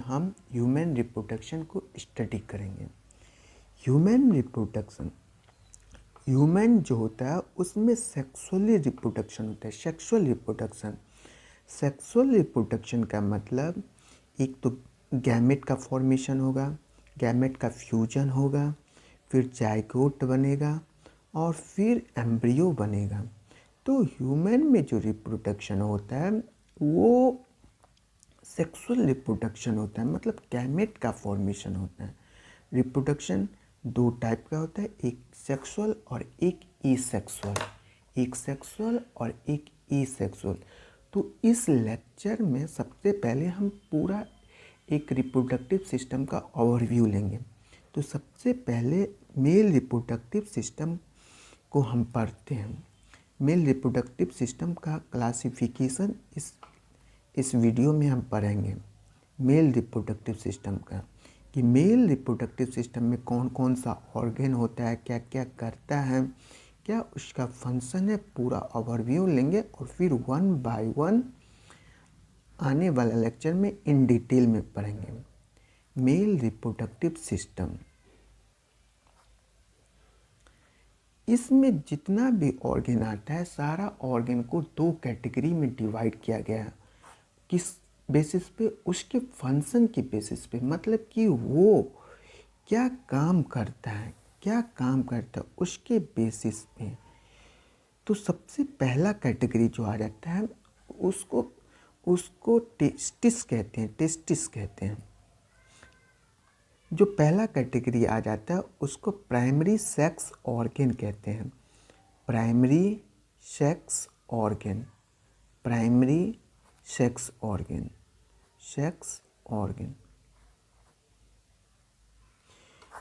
हम human reproduction को study करेंगे। ह्यूमन रिप्रोडक्शन, ह्यूमन जो होता है उसमें सेक्सुअली रिप्रोडक्शन होता है। सेक्सुअल रिप्रोडक्शन का मतलब एक तो गैमेट का फॉर्मेशन होगा, गैमेट का फ्यूजन होगा, फिर जाइगोट बनेगा और फिर एम्ब्रियो बनेगा। तो ह्यूमन में जो रिप्रोडक्शन होता है वो सेक्सुअल रिप्रोडक्शन होता है, मतलब गैमेट का फॉर्मेशन होता है। रिप्रोडक्शन दो टाइप का होता है, एक सेक्सुअल और एक सेक्सुअल। तो इस लेक्चर में सबसे पहले हम पूरा एक रिप्रोडक्टिव सिस्टम का ओवरव्यू लेंगे। तो सबसे पहले मेल रिप्रोडक्टिव सिस्टम को हम पढ़ते हैं। मेल रिप्रोडक्टिव सिस्टम का क्लासिफिकेशन इस वीडियो में हम पढ़ेंगे। मेल रिप्रोडक्टिव सिस्टम का कि मेल रिप्रोडक्टिव सिस्टम में कौन कौन सा ऑर्गन होता है, क्या क्या करता है, क्या उसका फंक्शन है, पूरा ओवरव्यू लेंगे और फिर वन बाय वन आने वाला लेक्चर में इन डिटेल में पढ़ेंगे। मेल रिप्रोडक्टिव सिस्टम, इसमें जितना भी ऑर्गन आता है सारा ऑर्गन को दो कैटेगरी में डिवाइड किया गया है। किस बेसिस पे? उसके फंक्शन के बेसिस पे, मतलब कि वो क्या काम करता है उसके बेसिस पे। तो सबसे पहला कैटेगरी जो आ जाता है उसको टेस्टिस कहते हैं। जो पहला कैटेगरी आ जाता है उसको प्राइमरी सेक्स ऑर्गन कहते हैं। प्राइमरी सेक्स ऑर्गन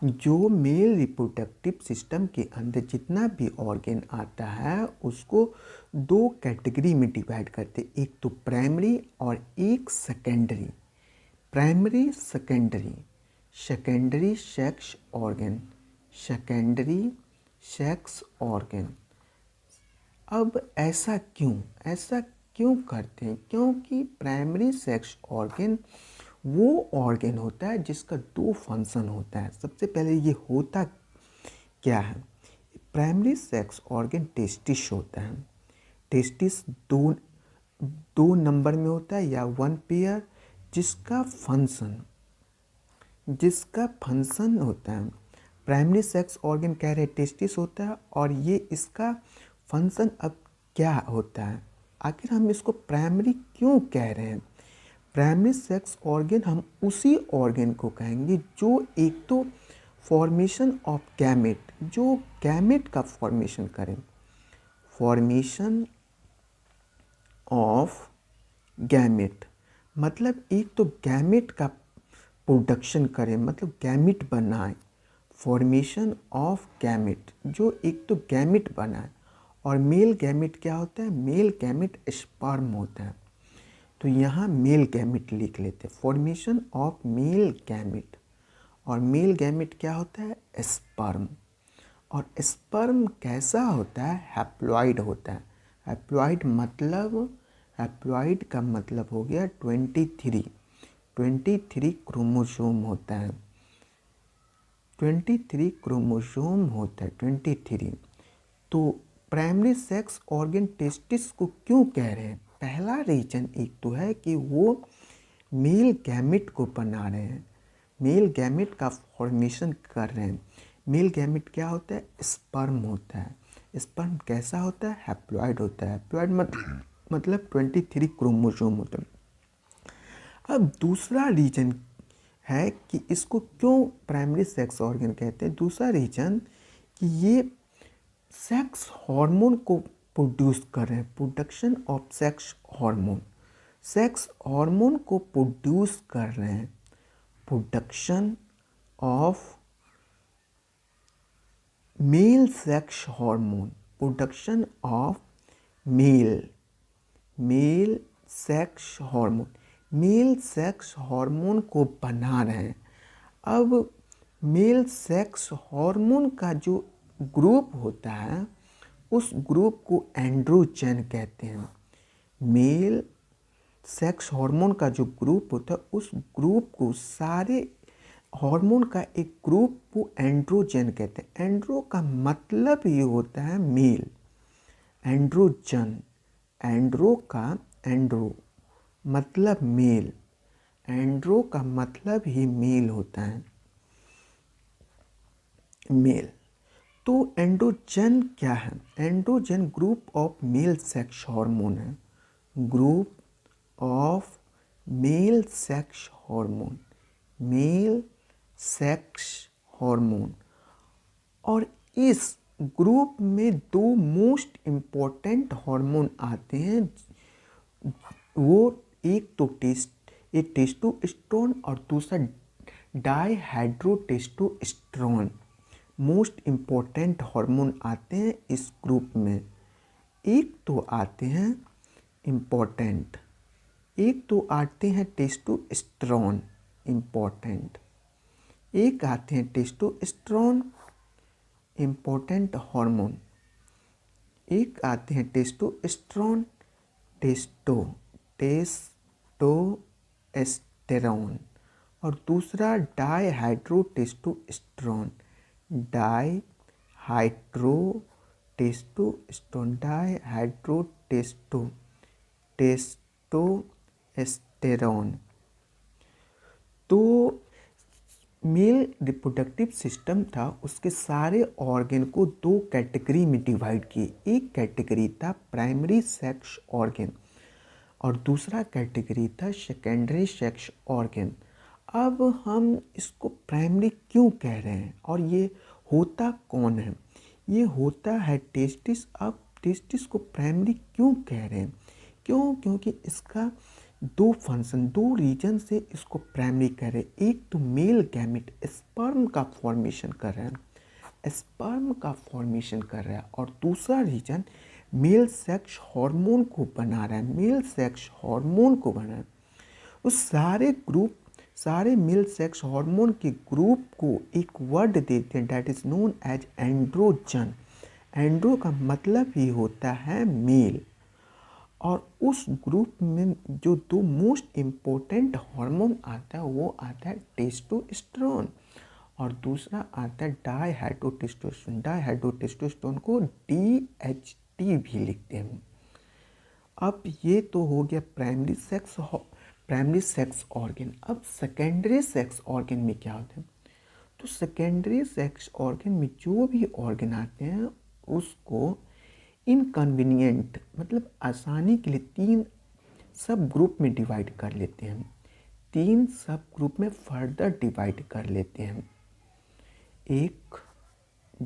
जो मेल रिप्रोडक्टिव सिस्टम के अंदर जितना भी ऑर्गन आता है उसको दो कैटेगरी में डिवाइड करते हैं, एक तो प्राइमरी और एक secondary. Primary secondary sex organ. अब ऐसा क्यों करते हैं? क्योंकि प्राइमरी सेक्स ऑर्गन वो ऑर्गन होता है जिसका दो फंक्शन होता है। सबसे पहले ये होता क्या है? प्राइमरी सेक्स ऑर्गन टेस्टिस होता है। टेस्टिस दो नंबर में होता है या वन पेयर, जिसका फंक्शन होता है। प्राइमरी सेक्स ऑर्गन कह रहे टेस्टिस होता है और ये इसका फंक्शन अब क्या होता है? आखिर हम इसको प्राइमरी क्यों कह रहे हैं? प्राइमरी सेक्स ऑर्गन हम उसी ऑर्गन को कहेंगे जो एक तो फॉर्मेशन ऑफ गैमेट, जो गैमेट का फॉर्मेशन करें। फॉर्मेशन ऑफ गैमेट मतलब एक तो गैमेट का प्रोडक्शन करें, मतलब गैमेट बनाए। फॉर्मेशन ऑफ गैमेट, जो एक तो गैमेट बनाए। और मेल गैमेट क्या होता है? मेल गैमेट स्पर्म होता है। तो यहाँ मेल गैमेट लिख लेते हैं, फॉर्मेशन ऑफ मेल गैमेट। और मेल गैमेट क्या होता है? स्पर्म। और स्पर्म कैसा होता है? हैप्लॉइड होता है। हैप्लॉइड का मतलब हो गया 23 क्रोमोसोम होता है। 23 क्रोमोसोम होता है, 23। तो प्राइमरी सेक्स ऑर्गन टेस्टिस को क्यों कह रहे हैं? पहला रीजन एक तो है कि वो मेल गैमेट को बना रहे हैं, मेल गैमेट का फॉर्मेशन कर रहे हैं। मेल गैमेट क्या होता है? स्पर्म होता है। स्पर्म कैसा होता है? हैप्लॉइड होता है। हैप्लॉइड मतलब 23 क्रोमोसोम होता है। अब दूसरा रीजन है कि इसको क्यों प्राइमरी सेक्स ऑर्गन कहते हैं। दूसरा रीजन कि ये सेक्स हार्मोन को प्रोड्यूस कर रहे हैं, प्रोडक्शन ऑफ सेक्स हार्मोन को प्रोड्यूस कर रहे हैं। Production of male sex hormone, production of male sex hormone को बना रहे हैं। अब मेल सेक्स हार्मोन का जो ग्रुप होता है उस ग्रुप को एंड्रोजन कहते हैं। मेल सेक्स हार्मोन का जो ग्रुप होता है उस ग्रुप को सारे हार्मोन का एक ग्रुप को एंड्रोजन कहते हैं। एंड्रो का मतलब ये होता है मेल, एंड्रोजन, एंड्रो मतलब मेल, एंड्रो का मतलब ही मेल होता है, मेल। तो एंड्रोजन क्या है? Androgen group of male sex hormone है, group of male sex hormone, male sex hormone. और इस ग्रुप में दो मोस्ट इम्पॉर्टेंट हार्मोन आते हैं, वो एक तो टेस्टोस्टेरोन और दूसरा डाइहाइड्रोटेस्टोस्टेरोन। मोस्ट इम्पॉर्टेंट हार्मोन आते हैं इस ग्रुप में। एक तो आते हैं इम्पॉर्टेंट, एक तो आते हैं टेस्टोस्टेरोन इम्पॉर्टेंट, एक आते हैं टेस्टोस्टेरोन इम्पॉर्टेंट हार्मोन, एक आते हैं टेस्टोस्टेरोन टेस्टोस्टेरोन और दूसरा डाइहाइड्रोटेस्टोस्टेरोन टेस्टोस्टेरोन। तो मेल रिप्रोडक्टिव सिस्टम था, उसके सारे ऑर्गन को दो कैटेगरी में डिवाइड किए। एक कैटेगरी था प्राइमरी सेक्स ऑर्गन और दूसरा कैटेगरी था सेकेंडरी सेक्स ऑर्गन। अब हम इसको प्राइमरी क्यों कह रहे हैं और ये होता कौन है? ये होता है टेस्टिस। अब टेस्टिस को प्राइमरी क्यों कह रहे हैं? क्योंकि इसका दो फंक्शन, दो रीजन से इसको प्राइमरी कह रहे हैं। एक तो मेल गैमेट स्पर्म का फॉर्मेशन कर रहा है, स्पर्म का फॉर्मेशन कर रहा है, और दूसरा रीजन मेल सेक्स हार्मोन को बना रहा है, मेल सेक्स हार्मोन को बना रहा है। उस सारे मेल सेक्स हार्मोन के ग्रुप को एक वर्ड देते हैं, that is known as androgen. Andro का मतलब ही होता है मेल। और उस ग्रुप में जो दो मोस्ट इम्पोर्टेंट हार्मोन आता है वो आता है टेस्टोस्टेरोन और दूसरा आता है डाइहाइड्रोटेस्टोस्टेरोन। डाइहाइड्रोटेस्टोस्टेरोन को DHT भी लिखते हैं। अब ये तो हो गया प्राइमरी सेक्स ऑर्गन। अब सेकेंडरी सेक्स ऑर्गन में क्या होता है? तो सेकेंडरी सेक्स ऑर्गन में जो भी ऑर्गन आते हैं उसको इनकन्वीनियंट मतलब आसानी के लिए तीन सब ग्रुप में डिवाइड कर लेते हैं, तीन सब ग्रुप में फर्दर डिवाइड कर लेते हैं, 1,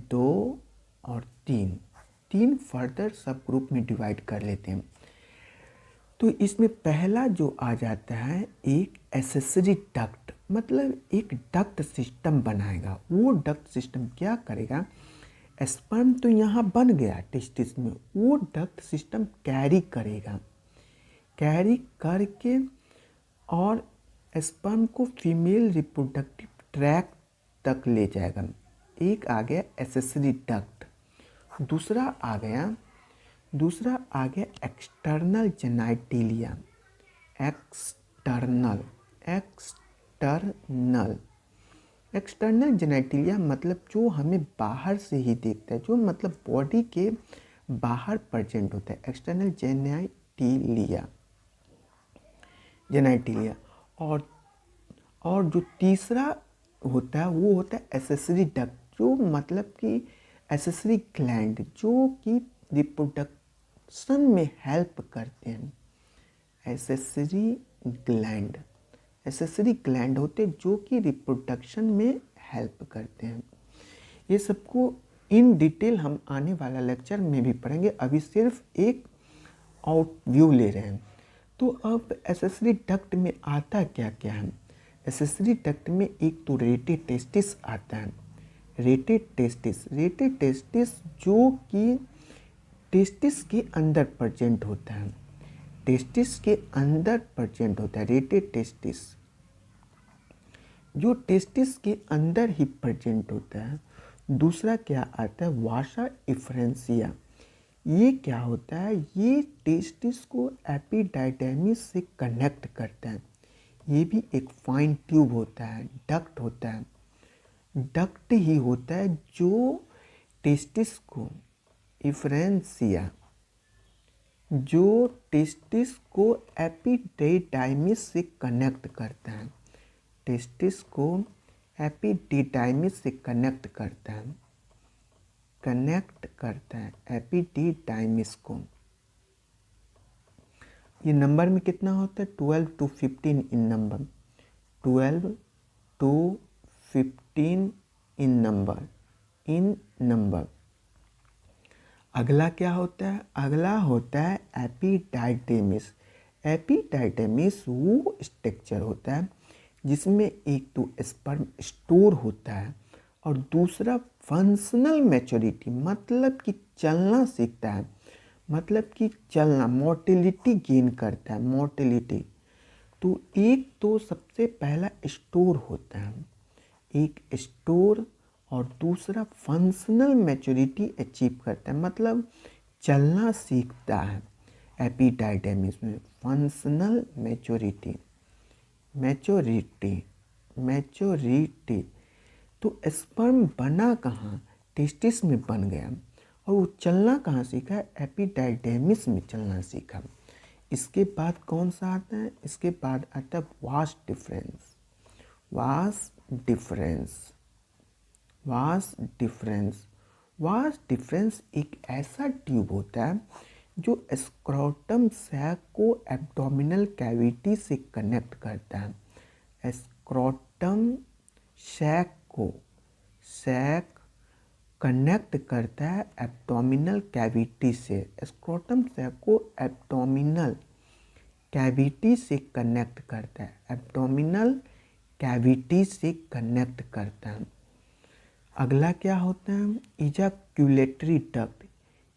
2 और 3, तीन फर्दर सब ग्रुप में डिवाइड कर लेते हैं। तो इसमें पहला जो आ जाता है एक एसेसरी डक्ट, मतलब एक डक्ट सिस्टम बनाएगा। वो डक्ट सिस्टम क्या करेगा? स्पर्म तो यहाँ बन गया टेस्टिस में, वो डक्ट सिस्टम कैरी करेगा, कैरी करके और स्पर्म को फीमेल रिप्रोडक्टिव ट्रैक्ट तक ले जाएगा। एक आ गया एसेसरी डक्ट। दूसरा आ गया एक्सटर्नल जेनाइटिलिया। एक्सटर्नल जेनाइटिलिया मतलब जो हमें बाहर से ही देखता है, जो मतलब बॉडी के बाहर प्रेजेंट होता है, एक्सटर्नल जेनाइटिलिया। और जो तीसरा होता है वो होता है एसेसरी डक्ट, जो मतलब कि एसेसरी ग्लैंड जो कि रिप्रोडक्शन में हेल्प करते हैं। एसेसरी ग्लैंड होते हैं जो कि रिप्रोडक्शन में हेल्प करते हैं। ये सबको इन डिटेल हम आने वाला लेक्चर में भी पढ़ेंगे, अभी सिर्फ एक आउट व्यू ले रहे हैं। तो अब एसेसरी डक्ट में आता क्या क्या है? एसेसरी डक्ट में एक तो रेटेड टेस्टिस आता है। रेटेड टेस्टिस जो कि टेस्टिस के अंदर प्रेजेंट होता है, टेस्टिस के अंदर प्रेजेंट होता है रेटेड टेस्टिस, जो टेस्टिस के अंदर ही प्रेजेंट होता है। दूसरा क्या आता है? वासा इफ्रेंसिया। ये क्या होता है, ये टेस्टिस को एपिडाइडेमिस से कनेक्ट करता है। ये भी एक फाइन ट्यूब होता है, डक्ट होता है, डक्ट ही होता है जो टेस्टिस को इफ्रेंसिया, जो टेस्टिस को एपिडिडाइमिस से कनेक्ट करता है, टेस्टिस को एपिडिडाइमिस से कनेक्ट करता है, कनेक्ट करता है एपिडिडाइमिस को। ये नंबर में कितना होता है, 12 to 15 in number, 12 to 15 in number. अगला क्या होता है, अगला होता है एपिडाइडेमिस। एपिडाइडेमिस वो स्ट्रक्चर होता है जिसमें एक तो स्पर्म स्टोर होता है और दूसरा फंक्शनल मैच्योरिटी, मतलब कि चलना सीखता है, मतलब कि चलना, मोटिलिटी गेन करता है, मोटिलिटी। तो एक तो सबसे पहला स्टोर होता है, एक स्टोर, और दूसरा फंक्शनल मैच्योरिटी अचीव करता है, मतलब चलना सीखता है। एपिडाइडेमिस में फंक्शनल मैच्योरिटी, मैच्योरिटी। तो स्पर्म बना कहाँ, टेस्टिस में बन गया, और वो चलना कहाँ सीखा, एपिडाइडेमिस में चलना सीखा। इसके बाद कौन सा आता है, इसके बाद आता है वास डिफरेंस। वास डिफरेंस एक ऐसा ट्यूब होता है जो स्क्रोटम सैक को एब्डोमिनल कैविटी से कनेक्ट करता है। स्क्रोटम सैक कनेक्ट करता है एब्डोमिनल कैविटी से, स्क्रोटम सैक को एब्डोमिनल कैविटी से कनेक्ट करता है, एब्डोमिनल कैविटी से कनेक्ट करता है। अगला क्या होता है, इजैक्यूलेटरी डक्ट।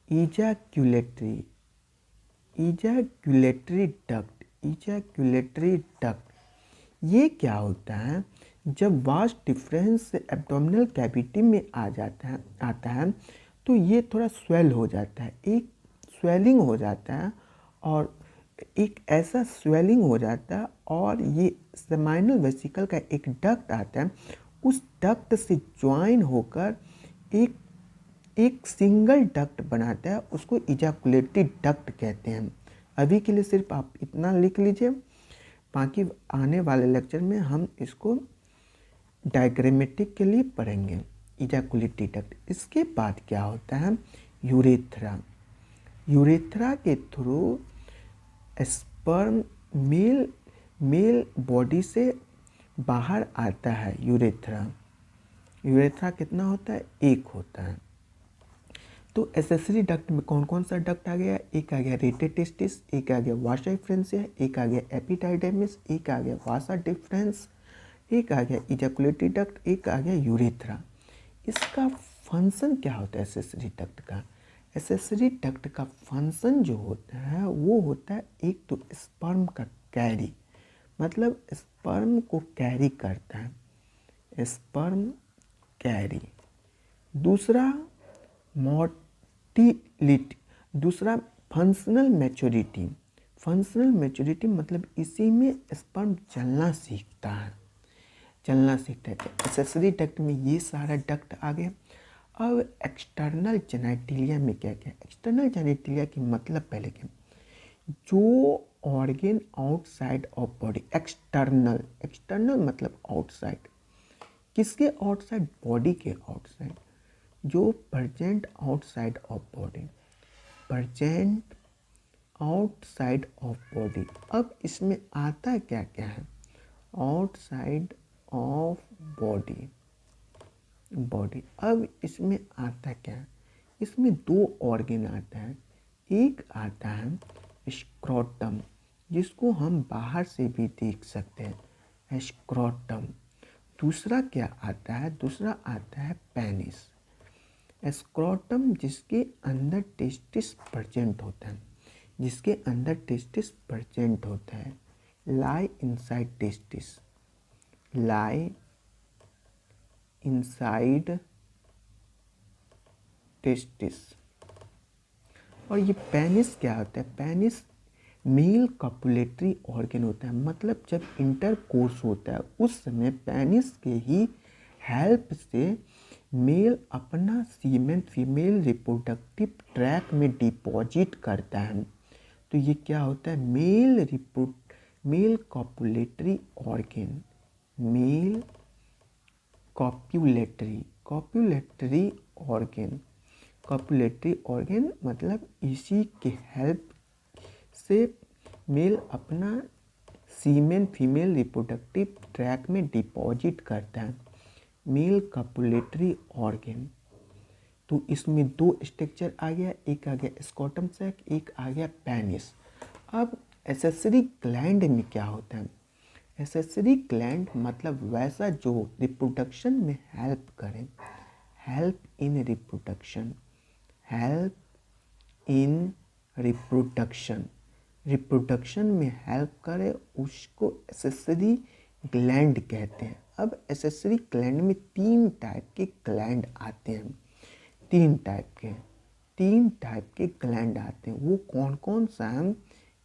इजैक्यूलेटरी डक्ट ये क्या होता है, जब वास डिफरेंस एब्डोमिनल कैविटी में आता है तो ये थोड़ा स्वेल हो जाता है, एक स्वेलिंग हो जाता है, और एक ऐसा स्वेलिंग हो जाता है, और ये सेमाइनल वेसिकल का एक डक्ट आता है, उस डक्ट से ज्वाइन होकर एक सिंगल डक्ट बनाता है, उसको इजैकुलेटरी डक्ट कहते हैं। अभी के लिए सिर्फ आप इतना लिख लीजिए, बाकी आने वाले लेक्चर में हम इसको डायग्रामेटिक के लिए पढ़ेंगे, इजैकुलेटरी डक्ट। इसके बाद क्या होता है, यूरेथ्रा। यूरेथ्रा के थ्रू स्पर्म मेल बॉडी से बाहर आता है। यूरेथ्रा कितना होता है, एक होता है। तो एसेसरी डक्ट में कौन कौन सा डक्ट आ गया, एक आ गया रेटेड टेस्टिस, एक आ गया वासा डिफरेंसिया, एक आ गया एपिडाइडेमिस, एक आ गया वासा डिफरेंस, एक आ गया इजैकुलेटरी डक्ट, एक आ गया यूरेथ्रा। इसका फंक्शन क्या होता है एसेसरी डक्ट का, एसेसरी डक्ट का फंक्शन जो होता है वो होता है एक तो स्पर्म का कैरी, मतलब स्पर्म को कैरी करता है, स्पर्म कैरी। दूसरा मोटिलिटी, दूसरा फंक्शनल मैच्योरिटी। फंक्शनल मैच्योरिटी मतलब इसी में स्पर्म चलना सीखता है, चलना सीखता है। तो एसेसरी डक्ट में ये सारा डक्ट आ गया। अब एक्सटर्नल जेनिटलिया में क्या क्या, एक्सटर्नल जेनिटलिया की मतलब पहले क्या, जो organ outside of body, external मतलब आउटसाइड, किसके आउटसाइड, बॉडी के आउटसाइड, जो present outside of body, present outside of body. अब इसमें आता क्या क्या है, आउटसाइड ऑफ बॉडी। अब इसमें आता क्या है, इसमें दो ऑर्गेन आता है, एक आता है स्क्रोटम, जिसको हम बाहर से भी देख सकते हैं, स्क्रोटम। दूसरा क्या आता है, दूसरा आता है पेनिस। स्क्रोटम जिसके अंदर टेस्टिस प्रेजेंट होता है, जिसके अंदर टेस्टिस प्रेजेंट होता है, लाई इनसाइड टेस्टिस, लाई इनसाइड टेस्टिस। और ये पेनिस क्या होता है? पेनिस मेल कॉपुलेटरी ऑर्गन होता है, मतलब जब इंटरकोर्स होता है उस समय पेनिस के ही हेल्प से मेल अपना सीमेन फीमेल रिप्रोडक्टिव ट्रैक में डिपॉजिट करता है। तो ये क्या होता है? Male copulatory organ, male copulatory organ मतलब इसी के हेल्प से मेल अपना सीमेन फीमेल रिप्रोडक्टिव ट्रैक में डिपॉजिट करता है, मेल कॉपुलेटरी ऑर्गन। तो इसमें दो स्ट्रक्चर आ गया, एक आ गया स्क्रॉटम सैक, एक आ गया पेनिस। अब एसेसरी ग्लैंड में क्या होता है? एसेसरी ग्लैंड मतलब वैसा जो रिप्रोडक्शन में हेल्प करे, हेल्प इन रिप्रोडक्शन में हेल्प करे, उसको एसेसरी ग्लैंड कहते हैं। अब एसेसरी ग्लैंड में तीन टाइप के ग्लैंड आते हैं, तीन टाइप के ग्लैंड आते हैं। वो कौन कौन सा है?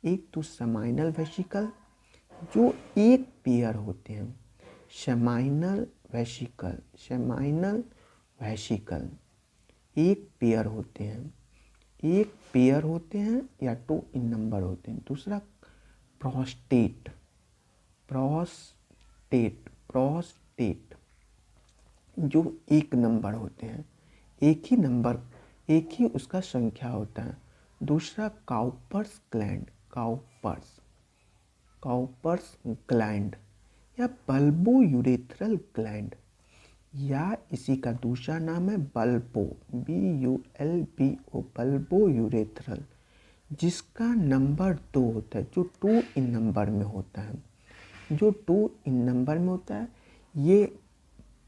एक तो सेमाइनल वेसिकल, जो एक पेयर होते हैं, सेमाइनल वेसिकल एक पेयर होते हैं या टू इन नंबर होते हैं। दूसरा प्रोस्टेट जो एक नंबर होते हैं, एक ही उसका संख्या होता है। दूसरा काउपर्स ग्लैंड या बल्बोयूरेथ्रल ग्लैंड, या इसी का दूसरा नाम है बल्बोयूरेथ्रल, जिसका नंबर 2 होता है, जो 2 इन नंबर में होता है। ये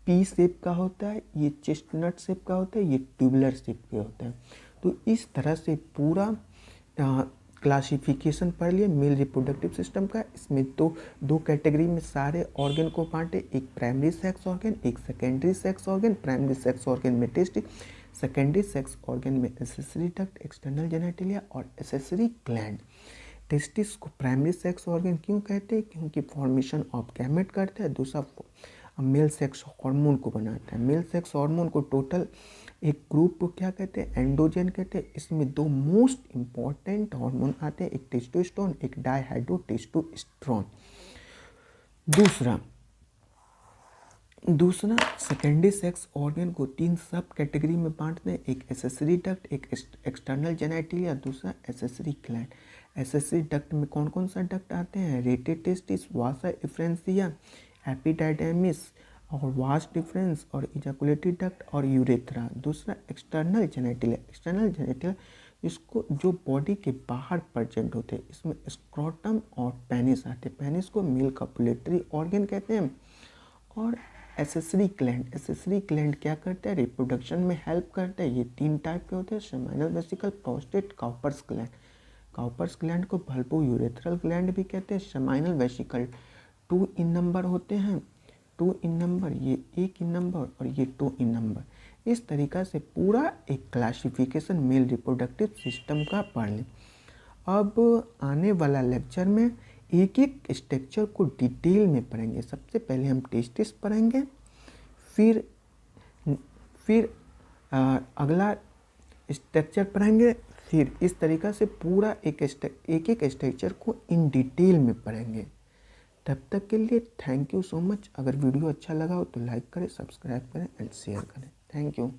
पी शेप का होता है, ये चेस्टनट शेप का होता है, ये ट्यूबुलर शेप का होता है। तो इस तरह से पूरा क्लासिफिकेशन पढ़ लिए मेल रिप्रोडक्टिव सिस्टम का। इसमें दो कैटेगरी में सारे ऑर्गन को बांटे, एक प्राइमरी सेक्स ऑर्गन, एक secondary sex organ. Primary sex organ में टेस्टिस, सेकेंडरी सेक्स ऑर्गन में एसेसरी डक्ट, एक्सटर्नल जेनिटलिया और एसेसरी ग्लैंड। टेस्टिस को प्राइमरी सेक्स ऑर्गन क्यों कहते हैं? क्योंकि फॉर्मेशन ऑफ गैमेट करता है। दूसरा मेल सेक्स हार्मोन को बनाता है। मेल सेक्स हार्मोन को टोटल एक ग्रुप को क्या कहते हैं? एंड्रोजन कहते हैं। इसमें दो मोस्ट इम्पॉर्टेंट हार्मोन आते हैं, एक टेस्टोस्टेरोन, एक डाइहाइड्रोटेस्टोस्टेरोन। दूसरा सेकेंडरी सेक्स ऑर्गन को 3 सब कैटेगरी में बांटते हैं, एक एसेसरी डक्ट, एक एक्सटर्नल जेनिटलिया, दूसरा एसेसरी ग्लैंड। एसेसरी डक्ट में कौन कौन सा डक्ट आते हैं? रेटे टेस्टिस, वासा इफ्रेंसिया, एपिडाइडेमिस और वास डिफरेंस और इजैकुलेटरी डक्ट और यूरेथ्रा। दूसरा एक्सटर्नल जेनिटलिया इसको जो बॉडी के बाहर प्रेजेंट होते हैं, इसमें स्क्रॉटम और पेनिस आते हैं। पेनिस को मेल कॉपुलेटरी ऑर्गन कहते हैं। और एसेसरी ग्लैंड क्या करता है? रिप्रोडक्शन में हेल्प करता है। ये 3 टाइप के होते हैं, seminal vesicle, prostate, Cowper's gland. Cowper's gland को बल्बोयूरेथ्रल ग्लैंड भी कहते हैं। सेमाइनल वेसिकल 2 इन नंबर होते हैं, 2 इन नंबर, ये 1 इन नंबर और ये 2 इन नंबर। इस तरीक़ा से पूरा एक क्लासिफिकेशन मेल रिप्रोडक्टिव सिस्टम का पढ़ लें। अब आने वाला लेक्चर में एक एक स्ट्रक्चर को डिटेल में पढ़ेंगे। सबसे पहले हम टेस्टिस पढ़ेंगे, फिर अगला स्ट्रक्चर पढ़ेंगे, फिर इस तरीक़ा से पूरा एक एक स्ट्रक्चर को इन डिटेल में पढ़ेंगे। तब तक के लिए थैंक यू सो मच। अगर वीडियो अच्छा लगा हो तो लाइक करें, सब्सक्राइब करें एंड शेयर करें। Thank you.